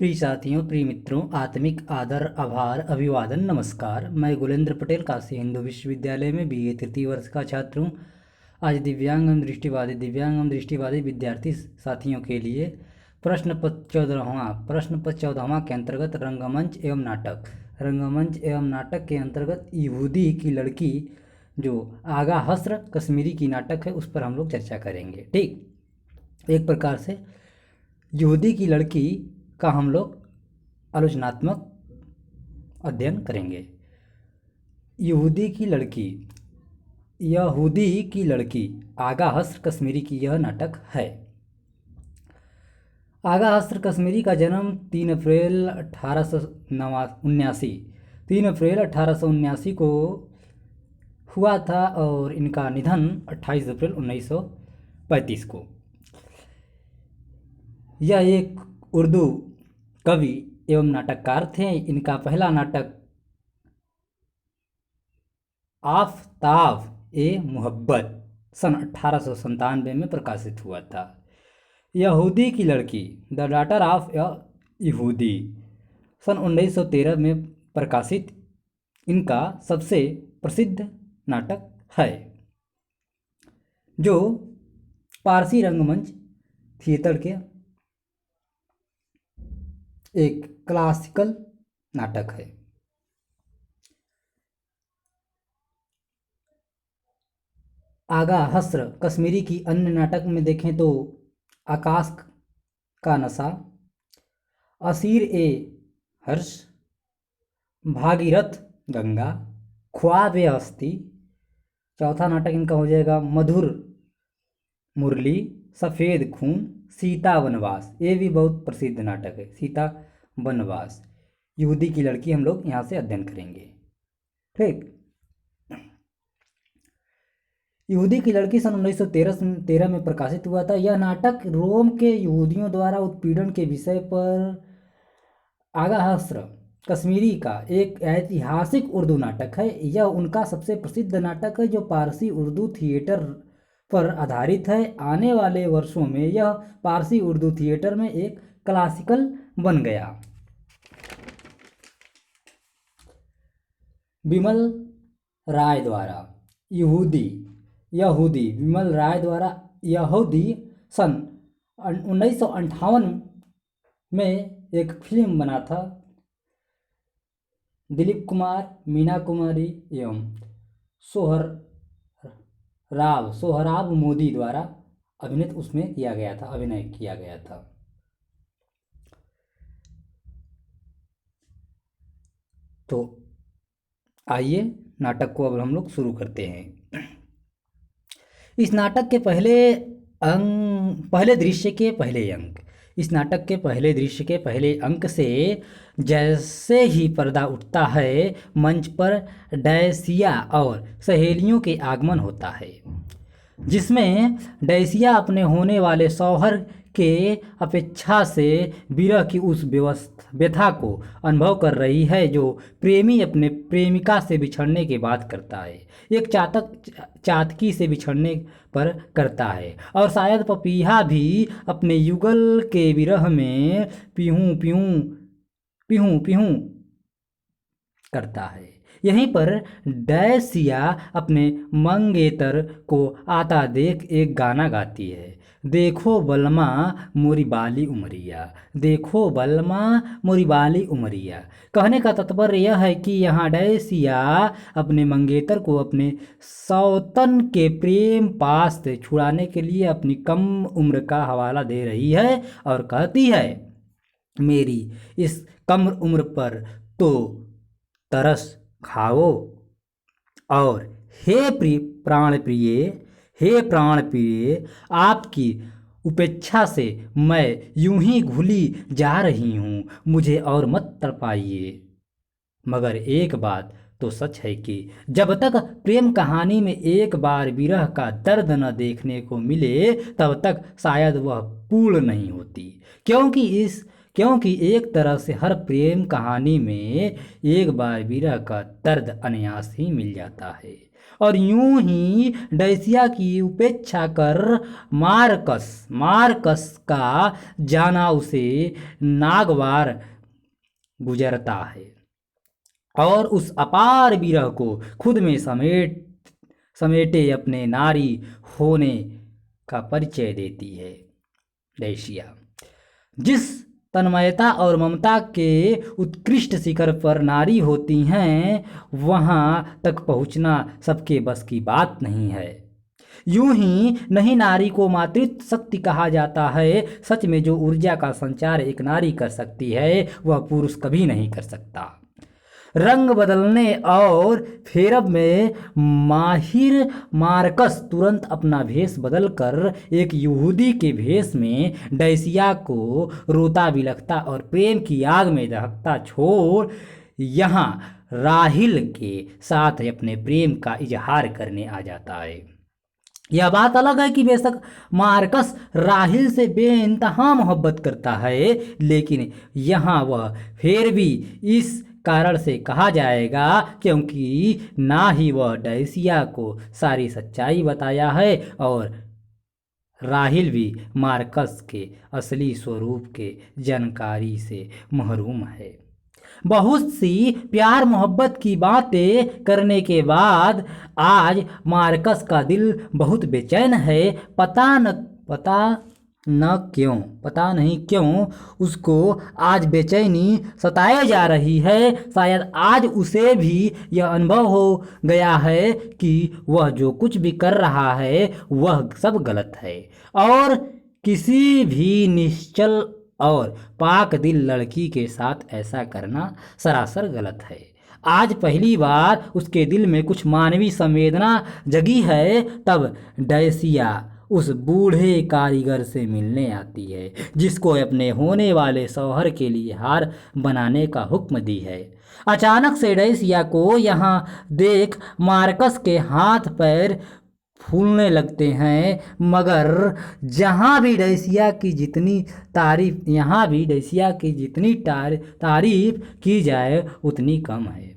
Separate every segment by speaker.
Speaker 1: प्रिय साथियों, प्रिय मित्रों, आत्मिक आदर, आभार, अभिवादन, नमस्कार। मैं गुलेंद्र पटेल काशी हिंदू विश्वविद्यालय में बीए तृतीय वर्ष का छात्र हूँ। आज दिव्यांग एवं दृष्टिबाधित विद्यार्थी साथियों के लिए प्रश्न पत्र 14वां के अंतर्गत रंगमंच एवं नाटक के अंतर्गत यहूदी की लड़की जो आगा हस्र कश्मीरी की नाटक है उस पर हम लोग चर्चा करेंगे। ठीक, एक प्रकार से यहूदी की लड़की का हम लोग आलोचनात्मक अध्ययन करेंगे। यहूदी की लड़की आगा हस्र कश्मीरी की यह नाटक है। आगा हस्र कश्मीरी का जन्म 3 अप्रैल 1879 को हुआ था और इनका निधन 28 अप्रैल 1935 को। यह एक उर्दू कवि एवं नाटककार थे। इनका पहला नाटक आफताब ए मोहब्बत सन 1897 में प्रकाशित हुआ था। यहूदी की लड़की द डॉटर ऑफ यहूदी सन 1913 में प्रकाशित इनका सबसे प्रसिद्ध नाटक है, जो पारसी रंगमंच थिएटर के एक क्लासिकल नाटक है। आगा हस्र कश्मीरी की अन्य नाटक में देखें तो आकाश का नशा, असीर ए हर्ष, भागीरथ गंगा, ख्वाब ए हस्ती। चौथा नाटक इनका हो जाएगा मधुर मुरली, सफ़ेद खून, सीता वनवास। ये भी बहुत प्रसिद्ध नाटक है, सीता वनवास। यहूदी की लड़की हम लोग यहाँ से अध्ययन करेंगे। ठीक, यहूदी की लड़की सन 1913 में प्रकाशित हुआ था। यह नाटक रोम के यहूदियों द्वारा उत्पीड़न के विषय पर आगा हस्र कश्मीरी का एक ऐतिहासिक उर्दू नाटक है। यह उनका सबसे प्रसिद्ध नाटक है जो पारसी उर्दू थिएटर पर आधारित है। आने वाले वर्षों में यह पारसी उर्दू थिएटर में एक क्लासिकल बन गया। विमल राय द्वारा यहूदी सन 1958 में एक फिल्म बना था। दिलीप कुमार, मीना कुमारी एवं सोहराब मोदी द्वारा अभिनय किया गया था। तो आइए नाटक को अब हम लोग शुरू करते हैं। इस नाटक के पहले दृश्य के पहले अंक से जैसे ही पर्दा उठता है, मंच पर डैसिया और सहेलियों के आगमन होता है, जिसमें डैसिया अपने होने वाले शौहर के अपेक्षा से विरह की उस व्यथा को अनुभव कर रही है जो प्रेमी अपने प्रेमिका से बिछड़ने के बाद करता है, एक चातकी से बिछड़ने पर करता है, और शायद पपीहा भी अपने युगल के विरह में पीहूं पीहूं करता है। यहीं पर डैसिया अपने मंगेतर को आता देख एक गाना गाती है, देखो बलमा मोरी बाली उमरिया। कहने का तात्पर्य यह है कि यहाँ डैसिया अपने मंगेतर को अपने सौतन के प्रेम पास से छुड़ाने के लिए अपनी कम उम्र का हवाला दे रही है और कहती है, मेरी इस कम उम्र पर तो तरस खाओ, और हे प्राण प्रिय, आपकी उपेक्षा से मैं यूं ही घुली जा रही हूँ, मुझे और मत तड़पाइए। मगर एक बात तो सच है कि जब तक प्रेम कहानी में एक बार विरह का दर्द न देखने को मिले, तब तक शायद वह पूर्ण नहीं होती, क्योंकि एक तरह से हर प्रेम कहानी में एक बार विरह का दर्द अनायास ही मिल जाता है। और यूं ही डैसिया की उपेक्षा कर मार्कस का जाना उसे नागवार गुजरता है और उस अपार विरह को खुद में समेटे अपने नारी होने का परिचय देती है डैसिया। जिस तन्मयता और ममता के उत्कृष्ट शिखर पर नारी होती हैं, वहाँ तक पहुँचना सबके बस की बात नहीं है। यूं ही नहीं नारी को मातृत्व शक्ति कहा जाता है। सच में जो ऊर्जा का संचार एक नारी कर सकती है, वह पुरुष कभी नहीं कर सकता। रंग बदलने और फेरब में माहिर मार्कस तुरंत अपना भेष बदलकर एक यहूदी के भेष में डैसिया को रोता बिलखता और प्रेम की आग में दहकता छोड़ यहाँ राहिल के साथ अपने प्रेम का इजहार करने आ जाता है। यह बात अलग है कि बेशक मार्कस राहिल से बेइंतहा मोहब्बत करता है, लेकिन यहाँ वह फिर भी इस कारण से कहा जाएगा क्योंकि ना ही वह डैसिया को सारी सच्चाई बताया है और राहिल भी मार्कस के असली स्वरूप के जानकारी से महरूम है। बहुत सी प्यार मोहब्बत की बातें करने के बाद आज मार्कस का दिल बहुत बेचैन है। पता नहीं क्यों उसको आज बेचैनी सताए जा रही है। शायद आज उसे भी यह अनुभव हो गया है कि वह जो कुछ भी कर रहा है वह सब गलत है और किसी भी निश्चल और पाक दिल लड़की के साथ ऐसा करना सरासर गलत है। आज पहली बार उसके दिल में कुछ मानवीय संवेदना जगी है। तब डैसिया उस बूढ़े कारीगर से मिलने आती है जिसको अपने होने वाले शौहर के लिए हार बनाने का हुक्म दी है। अचानक से डैसिया को यहाँ देख मार्कस के हाथ पैर फूलने लगते हैं, मगर यहाँ भी डैसिया की जितनी तारीफ की जाए उतनी कम है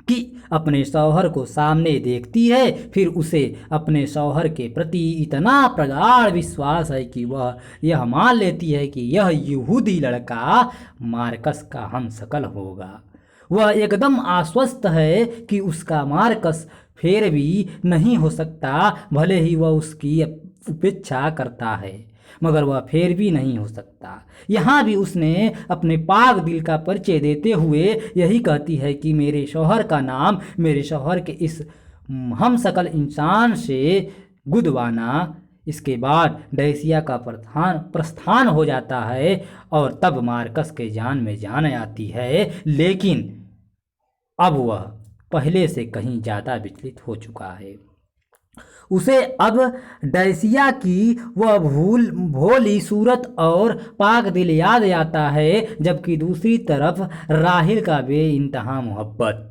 Speaker 1: कि अपने शौहर को सामने देखती है, फिर उसे अपने शौहर के प्रति इतना प्रगाढ़ विश्वास है कि वह यह मान लेती है कि यह यहूदी लड़का मार्कस का हमशक्ल होगा। वह एकदम आश्वस्त है कि उसका मार्कस फिर भी नहीं हो सकता, भले ही वह उसकी उपेक्षा करता है, मगर वह फिर भी नहीं हो सकता। यहाँ भी उसने अपने पाक दिल का परिचय देते हुए यही कहती है कि मेरे शौहर का नाम मेरे शौहर के इस हमशक्ल इंसान से गुदवाना। इसके बाद डैसिया का प्रस्थान हो जाता है और तब मार्कस के जान में जान आती है, लेकिन अब वह पहले से कहीं ज़्यादा विचलित हो चुका है। उसे अब डैसिया की वह भोली सूरत और पाक दिल याद आता है, जबकि दूसरी तरफ राहिल का बेइंतहा मोहब्बत।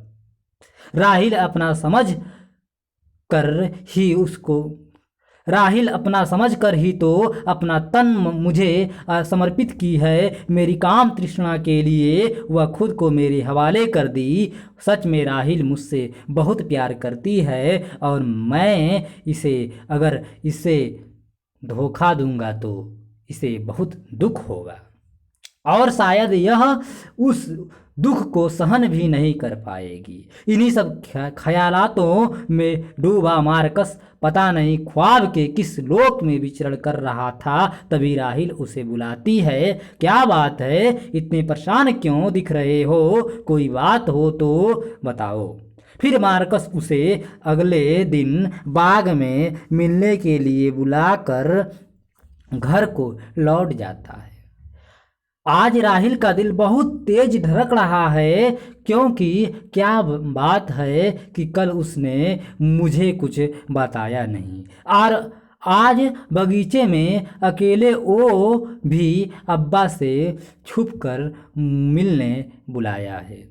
Speaker 1: राहिल अपना समझ कर ही तो अपना तन मुझे समर्पित की है। मेरी काम तृष्णा के लिए वह खुद को मेरे हवाले कर दी। सच में राहिल मुझसे बहुत प्यार करती है और मैं अगर इसे धोखा दूंगा तो इसे बहुत दुख होगा और शायद यह उस दुख को सहन भी नहीं कर पाएगी। इन्हीं सब ख्यालातों में डूबा मार्कस पता नहीं ख्वाब के किस लोक में विचरण कर रहा था। तभी राहिल उसे बुलाती है। क्या बात है, इतने परेशान क्यों दिख रहे हो? कोई बात हो तो बताओ। फिर मार्कस उसे अगले दिन बाग में मिलने के लिए बुलाकर घर को लौट जाता है। आज राहिल का दिल बहुत तेज धड़क रहा है, क्योंकि क्या बात है कि कल उसने मुझे कुछ बताया नहीं और आज बगीचे में अकेले वो भी अब्बा से छुपकर मिलने बुलाया है।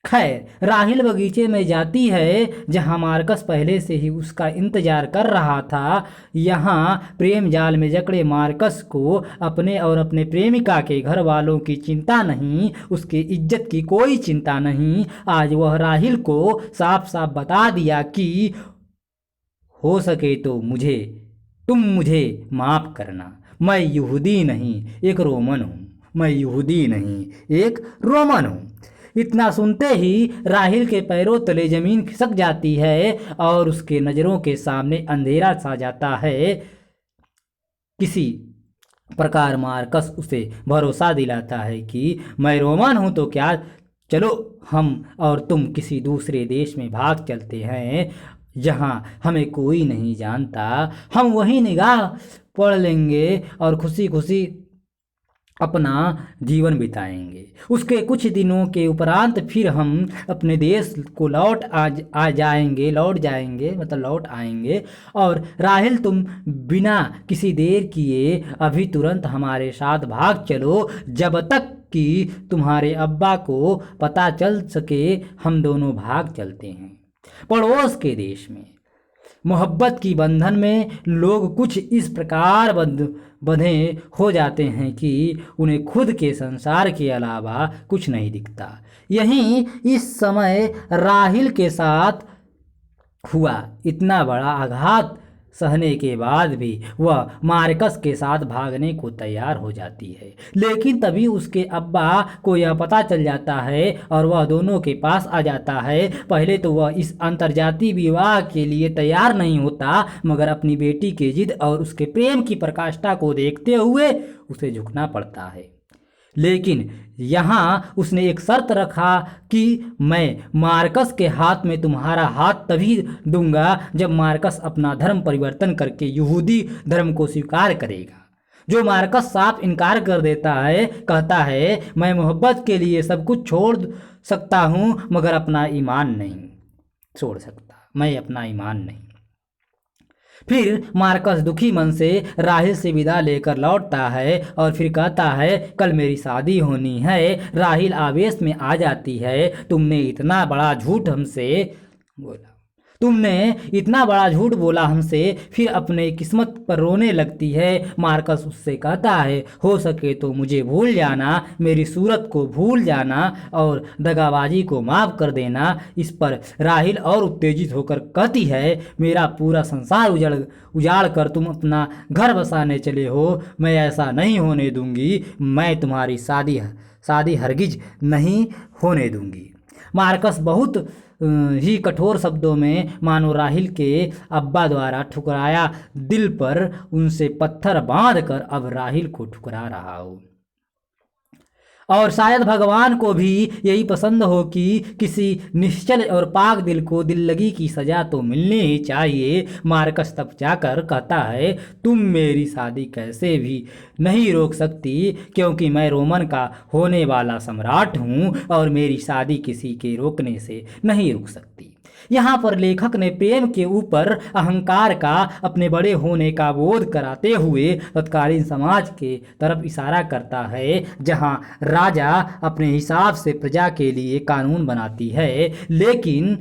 Speaker 1: खैर राहिल बगीचे में जाती है जहां मार्कस पहले से ही उसका इंतजार कर रहा था। यहाँ प्रेम जाल में जकड़े मार्कस को अपने और अपने प्रेमिका के घर वालों की चिंता नहीं, उसकी इज्जत की कोई चिंता नहीं। आज वह राहिल को साफ साफ बता दिया कि हो सके तो तुम मुझे माफ़ करना। मैं यहूदी नहीं एक रोमन हूँ। मैं यहूदी नहीं एक रोमन हूँ। इतना सुनते ही राहिल के पैरों तले जमीन खिसक जाती है और उसके नज़रों के सामने अंधेरा छा जाता है। किसी प्रकार मार्कस उसे भरोसा दिलाता है कि मैं रोमन हूँ तो क्या, चलो हम और तुम किसी दूसरे देश में भाग चलते हैं जहाँ हमें कोई नहीं जानता। हम वहीं निगाह पढ़ लेंगे और खुशी खुशी अपना जीवन बिताएंगे। उसके कुछ दिनों के उपरांत फिर हम अपने देश को लौट आएंगे। और राहिल तुम बिना किसी देर किए अभी तुरंत हमारे साथ भाग चलो, जब तक कि तुम्हारे अब्बा को पता चल सके। हम दोनों भाग चलते हैं पड़ोस के देश में। मोहब्बत की बंधन में लोग कुछ इस प्रकार बंधे हो जाते हैं कि उन्हें खुद के संसार के अलावा कुछ नहीं दिखता। यहीं इस समय राहिल के साथ हुआ। इतना बड़ा आघात सहने के बाद भी वह मार्कस के साथ भागने को तैयार हो जाती है, लेकिन तभी उसके अब्बा को यह पता चल जाता है और वह दोनों के पास आ जाता है। पहले तो वह इस अंतर्जातीय विवाह के लिए तैयार नहीं होता, मगर अपनी बेटी की जिद और उसके प्रेम की प्रकाष्ठा को देखते हुए उसे झुकना पड़ता है। लेकिन यहाँ उसने एक शर्त रखा कि मैं मार्कस के हाथ में तुम्हारा हाथ तभी दूंगा जब मार्कस अपना धर्म परिवर्तन करके यहूदी धर्म को स्वीकार करेगा। जो मार्कस साफ इनकार कर देता है, कहता है मैं मोहब्बत के लिए सब कुछ छोड़ सकता हूँ मगर अपना ईमान नहीं छोड़ सकता, मैं अपना ईमान नहीं। फिर मार्कस दुखी मन से राहिल से विदा लेकर लौटता है और फिर कहता है कल मेरी शादी होनी है। राहिल आवेश में आ जाती है, तुमने इतना बड़ा झूठ बोला हमसे, फिर अपने किस्मत पर रोने लगती है। मार्कस उससे कहता है हो सके तो मुझे भूल जाना, मेरी सूरत को भूल जाना और दगाबाजी को माफ़ कर देना। इस पर राहिल और उत्तेजित होकर कहती है मेरा पूरा संसार उजाड़ कर तुम अपना घर बसाने चले हो, मैं ऐसा नहीं होने दूंगी। मैं तुम्हारी शादी हरगिज नहीं होने दूंगी। मार्कस बहुत ही कठोर शब्दों में मानो राहिल के अब्बा द्वारा ठुकराया दिल पर उनसे पत्थर बांधकर अब राहिल को ठुकरा रहा हो। और शायद भगवान को भी यही पसंद हो कि किसी निश्चल और पाक दिल को दिल लगी की सजा तो मिलनी ही चाहिए। मार्कस तब जाकर कहता है तुम मेरी शादी कैसे भी नहीं रोक सकती, क्योंकि मैं रोमन का होने वाला सम्राट हूँ और मेरी शादी किसी के रोकने से नहीं रुक सकती। यहाँ पर लेखक ने प्रेम के ऊपर अहंकार का अपने बड़े होने का बोध कराते हुए तत्कालीन समाज के तरफ इशारा करता है, जहाँ राजा अपने हिसाब से प्रजा के लिए कानून बनाती है। लेकिन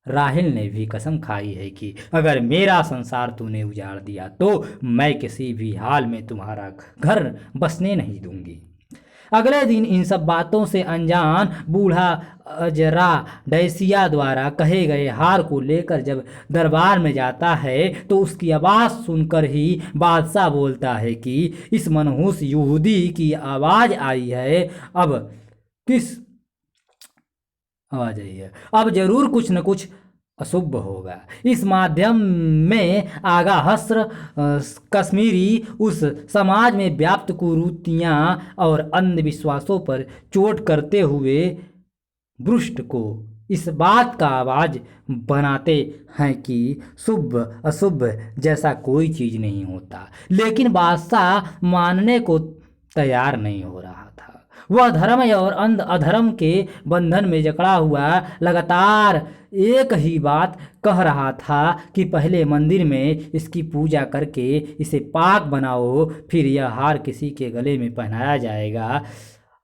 Speaker 1: राहिल ने भी कसम खाई है कि अगर मेरा संसार तूने उजाड़ दिया तो मैं किसी भी हाल में तुम्हारा घर बसने नहीं दूंगी। अगले दिन इन सब बातों से अनजान बूढ़ा अजरा डैसिया द्वारा कहे गए हार को लेकर जब दरबार में जाता है तो उसकी आवाज़ सुनकर ही बादशाह बोलता है कि इस मनहूस यहूदी की आवाज़ आई है, अब जरूर कुछ न कुछ अशुभ होगा। इस माध्यम में आगा हस्र कश्मीरी उस समाज में व्याप्त कुरीतियाँ और अंधविश्वासों पर चोट करते हुए भ्रष्ट को इस बात का आवाज़ बनाते हैं कि शुभ अशुभ जैसा कोई चीज़ नहीं होता। लेकिन बादशाह मानने को तैयार नहीं हो रहा था। वह धर्म और अधर्म के बंधन में जकड़ा हुआ लगातार एक ही बात कह रहा था कि पहले मंदिर में इसकी पूजा करके इसे पाक बनाओ, फिर यह हार किसी के गले में पहनाया जाएगा।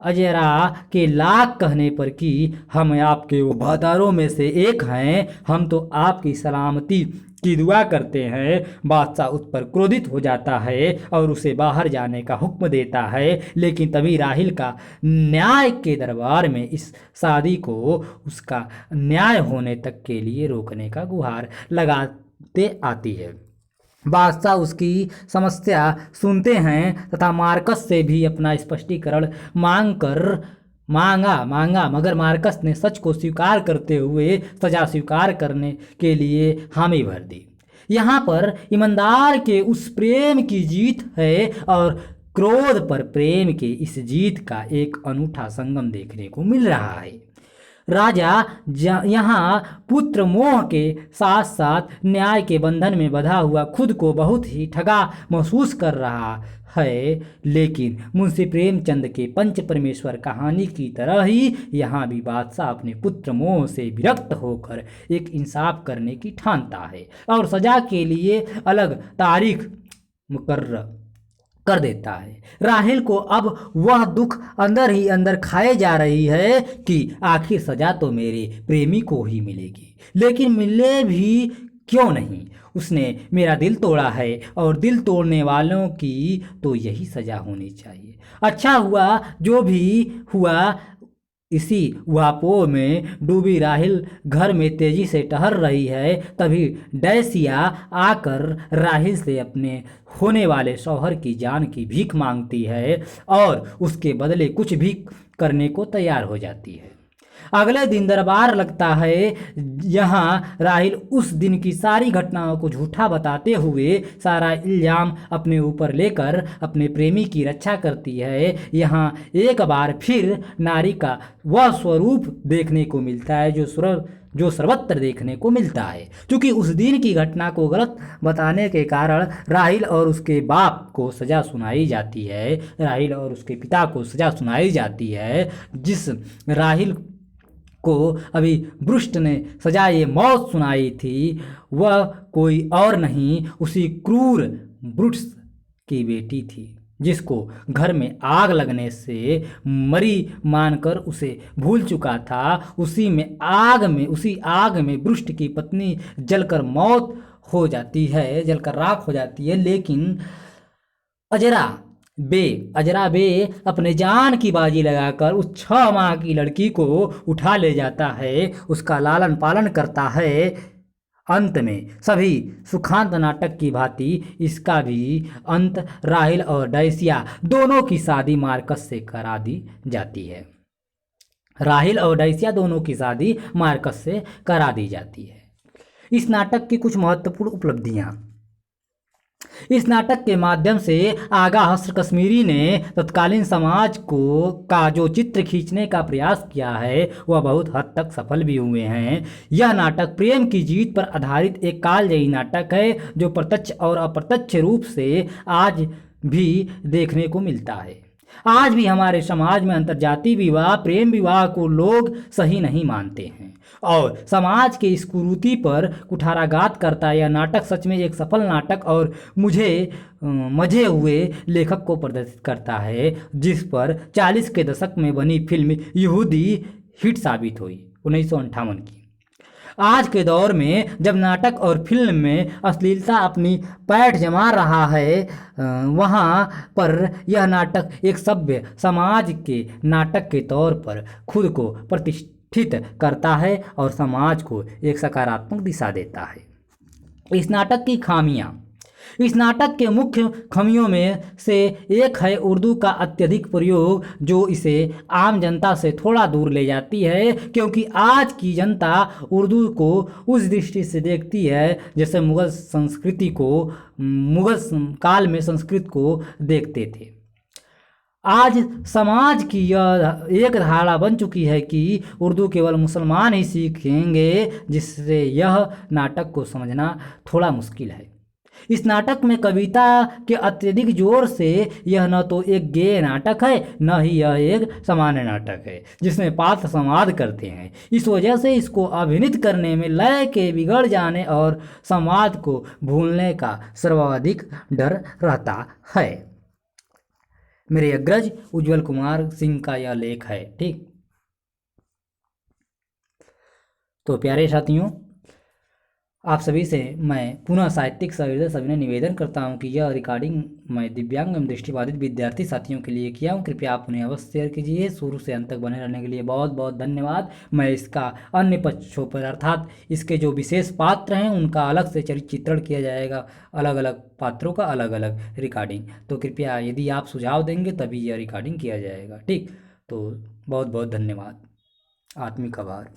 Speaker 1: अजरा के लाख कहने पर कि हम आपके वफादारों में से एक हैं, हम तो आपकी सलामती की दुआ करते हैं। बादशाह उस पर क्रोधित हो जाता है और उसे बाहर जाने का हुक्म देता है, लेकिन तभी राहिल का न्याय के दरबार में इस शादी को उसका न्याय होने तक के लिए रोकने का गुहार लगाते आती है। बादशाह उसकी समस्या सुनते हैं तथा मार्कस से भी अपना स्पष्टीकरण मांगा, मगर मार्कस ने सच को स्वीकार करते हुए सजा स्वीकार करने के लिए हामी भर दी। यहाँ पर ईमानदार के उस प्रेम की जीत है और क्रोध पर प्रेम के इस जीत का एक अनूठा संगम देखने को मिल रहा है। राजा यहाँ पुत्र मोह के साथ साथ न्याय के बंधन में बंधा हुआ खुद को बहुत ही ठगा महसूस कर रहा है, लेकिन मुंशी प्रेमचंद के पंच परमेश्वर कहानी की तरह ही यहाँ भी बादशाह अपने पुत्र मोह से विरक्त होकर एक इंसाफ करने की ठानता है और सजा के लिए अलग तारीख मुकर्रर कर देता है। राहिल को अब वह दुख अंदर ही अंदर खाए जा रही है कि आखिर सजा तो मेरे प्रेमी को ही मिलेगी, लेकिन मिले भी क्यों नहीं, उसने मेरा दिल तोड़ा है और दिल तोड़ने वालों की तो यही सजा होनी चाहिए। अच्छा हुआ जो भी हुआ। इसी वापों में डूबी राहिल घर में तेजी से टहल रही है, तभी डैसिया आकर राहिल से अपने होने वाले शौहर की जान की भीख मांगती है और उसके बदले कुछ भी करने को तैयार हो जाती है। अगले दिन दरबार लगता है। यहाँ राहिल उस दिन की सारी घटनाओं को झूठा बताते हुए सारा इल्जाम अपने ऊपर लेकर अपने प्रेमी की रक्षा करती है। यहाँ एक बार फिर नारी का वह स्वरूप देखने को मिलता है जो सर्वत्र देखने को मिलता है। क्योंकि उस दिन की घटना को गलत बताने के कारण राहिल और उसके बाप को सजा सुनाई जाती है, राहिल और उसके पिता को सजा सुनाई जाती है। जिस राहिल को अभी ब्रुष्ट ने सजा ये मौत सुनाई थी, वह कोई और नहीं उसी क्रूर ब्रुष्ट की बेटी थी, जिसको घर में आग लगने से मरी मानकर उसे भूल चुका था। उसी आग में ब्रुष्ट की पत्नी जलकर मौत हो जाती है, जलकर राख हो जाती है। लेकिन अजरा बे अपने जान की बाजी लगाकर उस 6 माह की लड़की को उठा ले जाता है, उसका लालन पालन करता है। अंत में सभी सुखांत नाटक की भांति इसका भी अंत राहिल और डैसिया दोनों की शादी मार्कस से करा दी जाती है। राहिल और डैसिया दोनों की शादी मार्कस से करा दी जाती है। इस नाटक की कुछ महत्वपूर्ण उपलब्धियां। इस नाटक के माध्यम से आगा हस्र कश्मीरी ने तत्कालीन समाज का जो चित्र खींचने का प्रयास किया है वह बहुत हद तक सफल भी हुए हैं। यह नाटक प्रेम की जीत पर आधारित एक कालजयी नाटक है जो प्रत्यक्ष और अप्रत्यक्ष रूप से आज भी देखने को मिलता है। आज भी हमारे समाज में अंतर्जातीय विवाह, प्रेम विवाह को लोग सही नहीं मानते हैं और समाज के इस कुरीति पर कुठाराघात करता यह नाटक सच में एक सफल नाटक और मजे हुए लेखक को प्रदर्शित करता है, जिस पर 40 के दशक में बनी फिल्म यहूदी हिट साबित हुई 1958 की। आज के दौर में जब नाटक और फिल्म में अश्लीलता अपनी पैठ जमा रहा है, वहाँ पर यह नाटक एक सभ्य समाज के नाटक के तौर पर खुद को प्रतिष्ठित करता है और समाज को एक सकारात्मक दिशा देता है। इस नाटक की खामियाँ। इस नाटक के मुख्य खामियों में से एक है उर्दू का अत्यधिक प्रयोग, जो इसे आम जनता से थोड़ा दूर ले जाती है, क्योंकि आज की जनता उर्दू को उस दृष्टि से देखती है जैसे मुगल काल में संस्कृत को देखते थे। आज समाज की यह एक धारणा बन चुकी है कि उर्दू केवल मुसलमान ही सीखेंगे, जिससे यह नाटक को समझना थोड़ा मुश्किल है। इस नाटक में कविता के अत्यधिक जोर से यह न तो एक गेय नाटक है, न ही यह एक सामान्य नाटक है जिसमें पात्र संवाद करते हैं। इस वजह से इसको अभिनीत करने में लय के बिगड़ जाने और संवाद को भूलने का सर्वाधिक डर रहता है। मेरे अग्रज उज्जवल कुमार सिंह का यह लेख है। ठीक, तो प्यारे साथियों, आप सभी से मैं पुनः साहित्यिक सहृदय सविनय निवेदन करता हूं कि यह रिकॉर्डिंग मैं दिव्यांग एवं दृष्टिबाधित विद्यार्थी साथियों के लिए किया हूं। कृपया आप उन्हें अवश्य शेयर कीजिए। शुरू से अंत तक बने रहने के लिए बहुत बहुत धन्यवाद। मैं इसका अन्य पक्षों पर अर्थात इसके जो विशेष पात्र हैं उनका अलग से चित्रण किया जाएगा, अलग अलग पात्रों का अलग अलग रिकॉर्डिंग। तो कृपया यदि आप सुझाव देंगे तभी यह रिकॉर्डिंग किया जाएगा। ठीक, तो बहुत बहुत धन्यवाद। आत्मिक आभार।